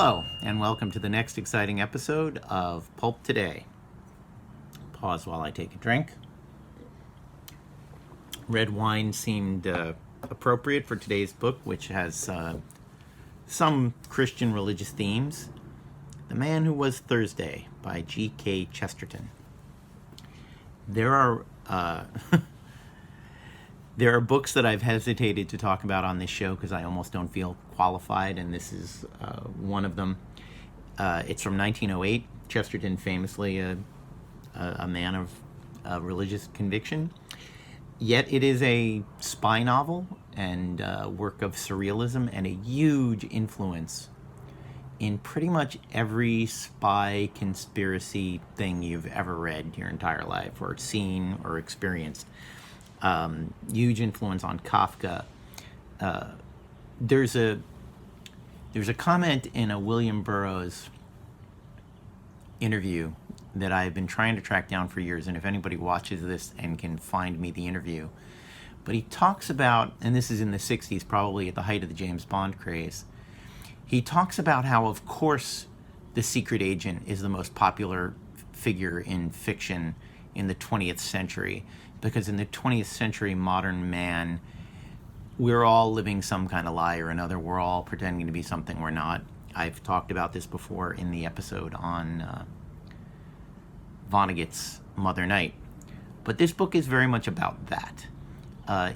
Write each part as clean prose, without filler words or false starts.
Hello, and welcome to the next exciting episode of Pulp Today. Pause while I take a drink. Red wine seemed appropriate for today's book, which has some Christian religious themes. The Man Who Was Thursday by G.K. Chesterton. There are there are books that I've hesitated to talk about on this show because I almost don't feel qualified, and this is one of them. It's from 1908. Chesterton, famously a man of religious conviction. Yet it is a spy novel and work of surrealism and a huge influence in pretty much every spy conspiracy thing you've ever read your entire life or seen or experienced. Huge influence on Kafka. There's a comment in a William Burroughs interview that I've been trying to track down for years, and if anybody watches this and can find me the interview, but he talks about, and this is in the 60s, probably at the height of the James Bond craze, he talks about how, of course, the secret agent is the most popular figure in fiction in the 20th century, because in the 20th century, modern man, we're all living some kind of lie or another. We're all pretending to be something we're not. I've talked about this before in the episode on Vonnegut's Mother Night. But this book is very much about that.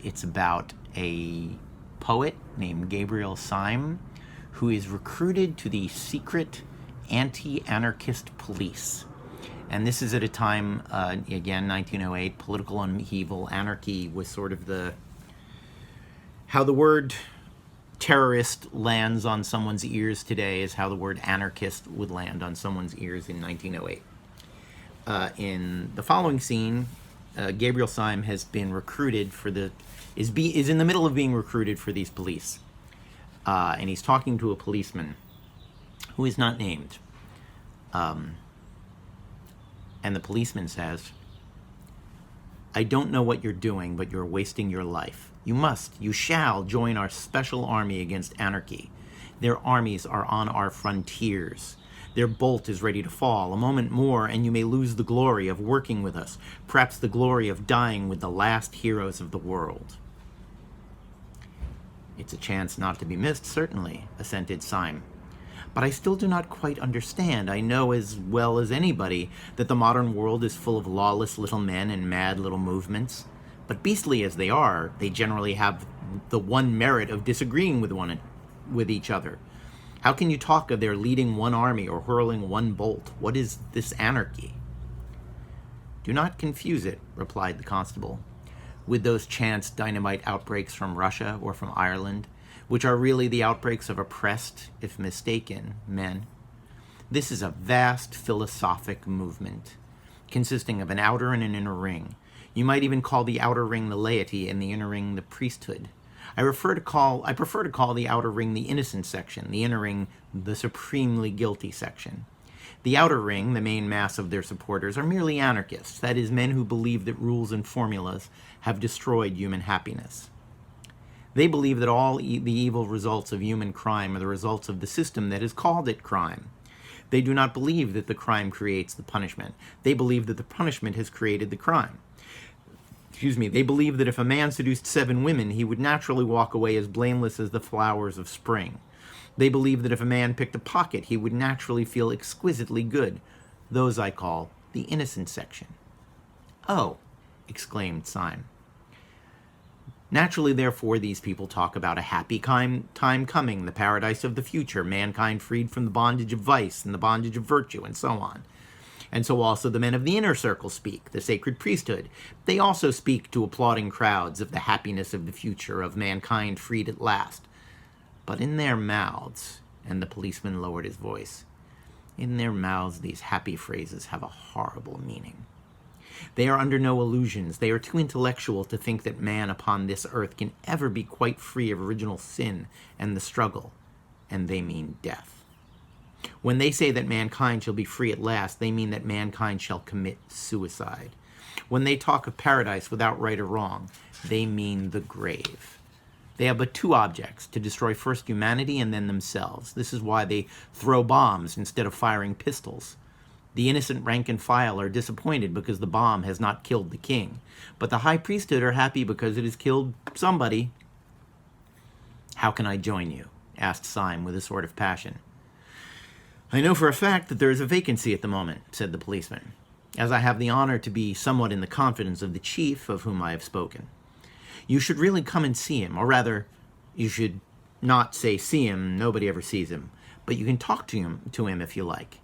It's about a poet named Gabriel Syme who is recruited to the secret anti-anarchist police. And this is at a time, again, 1908, political upheaval. Anarchy was sort of how the word terrorist lands on someone's ears today is how the word anarchist would land on someone's ears in 1908. In the following scene, Gabriel Syme has been recruited is in the middle of being recruited for these police. And he's talking to a policeman who is not named. And the policeman says, "I don't know what you're doing, but you're wasting your life. You shall join our special army against anarchy. Their armies are on our frontiers. Their bolt is ready to fall. A moment more, and you may lose the glory of working with us, perhaps the glory of dying with the last heroes of the world." "It's a chance not to be missed, certainly," assented Syme. "But I still do not quite understand. I know as well as anybody that the modern world is full of lawless little men and mad little movements. But beastly as they are, they generally have the one merit of disagreeing with each other. How can you talk of their leading one army or hurling one bolt? What is this anarchy?" "Do not confuse it," replied the constable, "with those chance dynamite outbreaks from Russia or from Ireland, which are really the outbreaks of oppressed, if mistaken, men. This is a vast philosophic movement, consisting of an outer and an inner ring. You might even call the outer ring the laity and the inner ring the priesthood. I prefer to call the outer ring the innocent section, the inner ring the supremely guilty section. The outer ring, the main mass of their supporters, are merely anarchists, that is, men who believe that rules and formulas have destroyed human happiness. They believe that all the evil results of human crime are the results of the system that has called it crime. They do not believe that the crime creates the punishment. They believe that the punishment has created the crime. They believe that if a man seduced 7 women, he would naturally walk away as blameless as the flowers of spring. They believe that if a man picked a pocket, he would naturally feel exquisitely good. Those I call the innocent section." "Oh," exclaimed Syme. "Naturally, therefore, these people talk about a happy time coming, the paradise of the future, mankind freed from the bondage of vice and the bondage of virtue, and so on. And so also the men of the inner circle speak, the sacred priesthood. They also speak to applauding crowds of the happiness of the future, of mankind freed at last. But in their mouths," and the policeman lowered his voice, "in their mouths these happy phrases have a horrible meaning. They are under no illusions. They are too intellectual to think that man upon this earth can ever be quite free of original sin and the struggle, and they mean death. When they say that mankind shall be free at last, they mean that mankind shall commit suicide. When they talk of paradise without right or wrong, they mean the grave. They have but two objects, to destroy first humanity and then themselves. This is why they throw bombs instead of firing pistols. The innocent rank and file are disappointed because the bomb has not killed the king. But the high priesthood are happy because it has killed somebody. "How can I join you?" asked Syme with a sort of passion. "I know for a fact that there is a vacancy at the moment," said the policeman, "as I have the honor to be somewhat in the confidence of the chief of whom I have spoken. You should really come and see him, or rather, you should not say see him, nobody ever sees him, but you can talk to him if you like."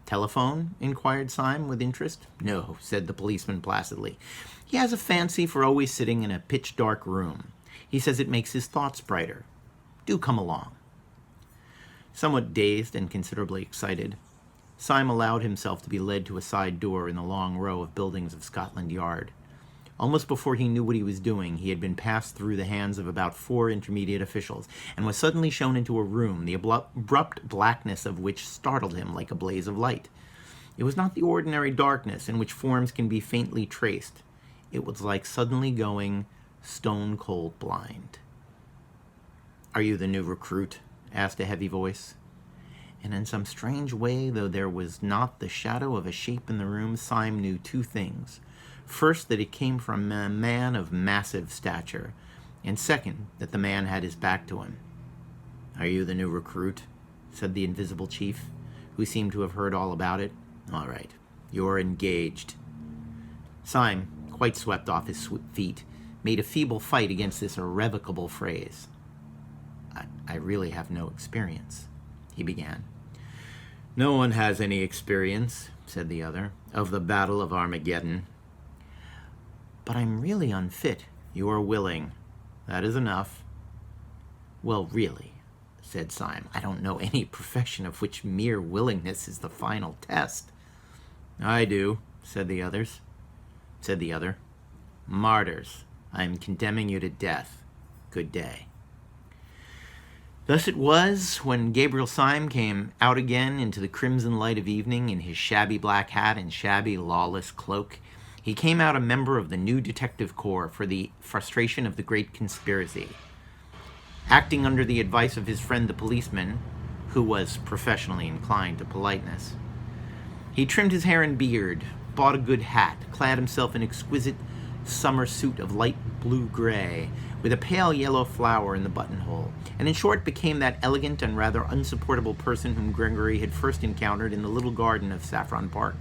"Telephone?" inquired Syme with interest. "No," said the policeman placidly. "He has a fancy for always sitting in a pitch-dark room. He says it makes his thoughts brighter. Do come along." Somewhat dazed and considerably excited, Syme allowed himself to be led to a side door in the long row of buildings of Scotland Yard. Almost before he knew what he was doing, he had been passed through the hands of about 4 intermediate officials, and was suddenly shown into a room, the abrupt blackness of which startled him like a blaze of light. It was not the ordinary darkness in which forms can be faintly traced. It was like suddenly going stone-cold blind. "Are you the new recruit?" asked a heavy voice. And in some strange way, though there was not the shadow of a shape in the room, Syme knew 2 things. First, that it came from a man of massive stature, and second, that the man had his back to him. "Are you the new recruit?" said the invisible chief, who seemed to have heard all about it. "All right, you're engaged." Syme, quite swept off his feet, made a feeble fight against this irrevocable phrase. I really have no experience," he began. "No one has any experience," said the other, "of the Battle of Armageddon." "But I'm really unfit." "You are willing. That is enough." "Well, really," said Syme, "I don't know any profession of which mere willingness is the final test." "I do," said the other. "Martyrs, I am condemning you to death. Good day." Thus it was, when Gabriel Syme came out again into the crimson light of evening in his shabby black hat and shabby lawless cloak, he came out a member of the new detective corps for the frustration of the great conspiracy. Acting under the advice of his friend the policeman, who was professionally inclined to politeness, he trimmed his hair and beard, bought a good hat, clad himself in an exquisite summer suit of light blue gray, with a pale yellow flower in the buttonhole, and in short became that elegant and rather unsupportable person whom Gregory had first encountered in the little garden of Saffron Park.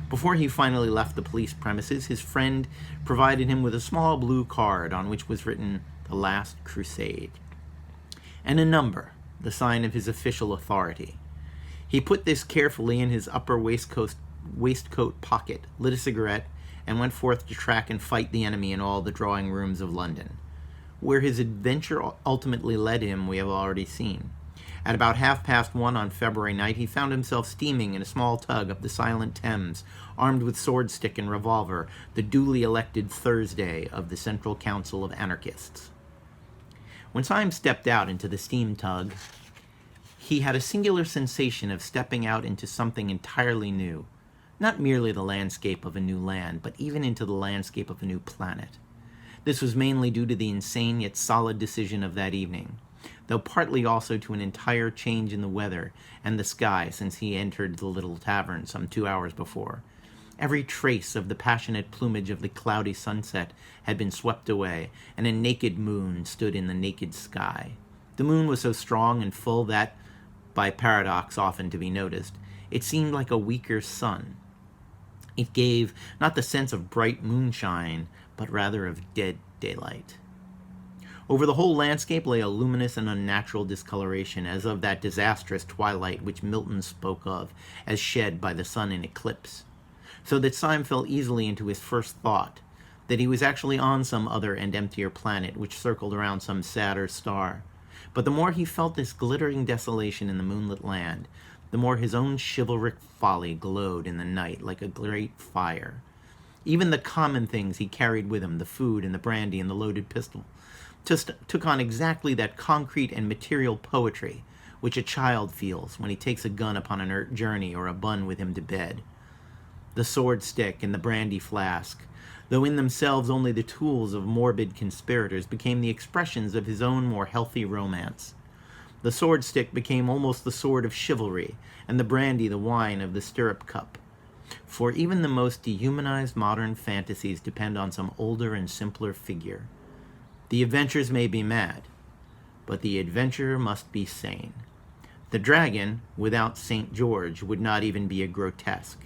Before he finally left the police premises, his friend provided him with a small blue card on which was written "The Last Crusade," and a number, the sign of his official authority. He put this carefully in his upper waistcoat pocket, lit a cigarette, and went forth to track and fight the enemy in all the drawing rooms of London. Where his adventure ultimately led him we have already seen. At about 1:30 on February night, he found himself steaming in a small tug up the silent Thames, armed with sword stick and revolver, the duly elected Thursday of the Central Council of Anarchists. When Syme stepped out into the steam tug, he had a singular sensation of stepping out into something entirely new, not merely the landscape of a new land, but even into the landscape of a new planet. This was mainly due to the insane yet solid decision of that evening, though partly also to an entire change in the weather and the sky since he entered the little tavern some 2 hours before. Every trace of the passionate plumage of the cloudy sunset had been swept away, and a naked moon stood in the naked sky. The moon was so strong and full that, by paradox often to be noticed, it seemed like a weaker sun. It gave not the sense of bright moonshine, but rather of dead daylight. Over the whole landscape lay a luminous and unnatural discoloration, as of that disastrous twilight which Milton spoke of as shed by the sun in eclipse, so that Syme fell easily into his first thought, that he was actually on some other and emptier planet which circled around some sadder star. But the more he felt this glittering desolation in the moonlit land, the more his own chivalric folly glowed in the night like a great fire. Even the common things he carried with him, the food and the brandy and the loaded pistol, just took on exactly that concrete and material poetry which a child feels when he takes a gun upon a journey or a bun with him to bed. The sword stick and the brandy flask, though in themselves only the tools of morbid conspirators, became the expressions of his own more healthy romance. The sword stick became almost the sword of chivalry, and the brandy the wine of the stirrup cup. For even the most dehumanized modern fantasies depend on some older and simpler figure. The adventures may be mad, but the adventurer must be sane. The dragon, without St. George, would not even be a grotesque.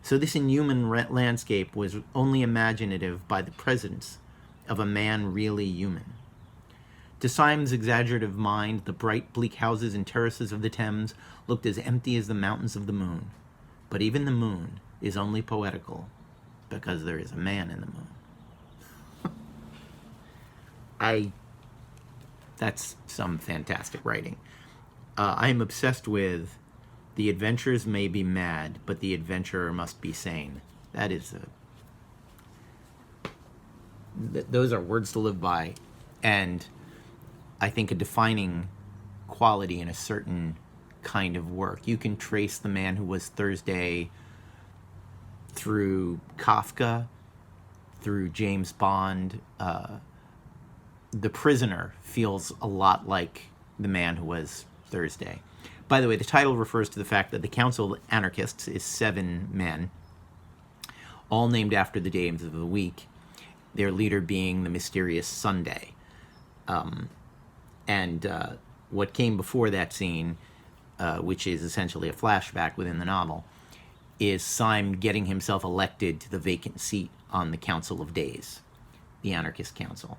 So this inhuman landscape was only imaginative by the presence of a man really human. To Syme's exaggerative mind, the bright, bleak houses and terraces of the Thames looked as empty as the mountains of the moon. But even the moon is only poetical because there is a man in the moon. That's some fantastic writing. I am obsessed with the adventures may be mad, but the adventurer must be sane. That is those are words to live by, and I think a defining quality in a certain kind of work. You can trace The Man Who Was Thursday through Kafka, through James Bond. The Prisoner feels a lot like The Man Who Was Thursday. By the way, the title refers to the fact that the Council of Anarchists is 7 men, all named after the days of the week, their leader being the mysterious Sunday. What came before that scene, which is essentially a flashback within the novel, is Syme getting himself elected to the vacant seat on the Council of Days, the Anarchist Council.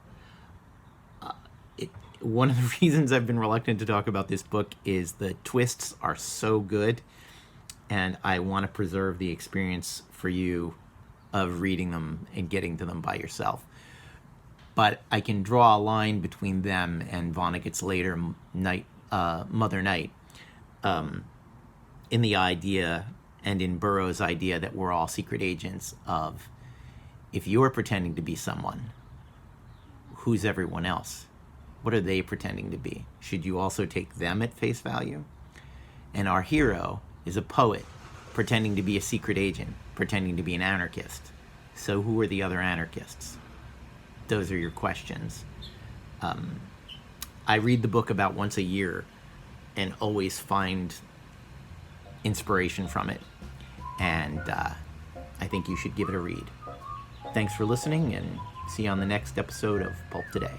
One of the reasons I've been reluctant to talk about this book is the twists are so good, and I want to preserve the experience for you of reading them and getting to them by yourself. But I can draw a line between them and Vonnegut's later Mother Night, in the idea, and in Burroughs' idea, that we're all secret agents of, if you're pretending to be someone, who's everyone else? What are they pretending to be? Should you also take them at face value? And our hero is a poet pretending to be a secret agent, pretending to be an anarchist. So who are the other anarchists? Those are your questions. I read the book about once a year and always find inspiration from it. And I think you should give it a read. Thanks for listening, and see you on the next episode of Pulp Today.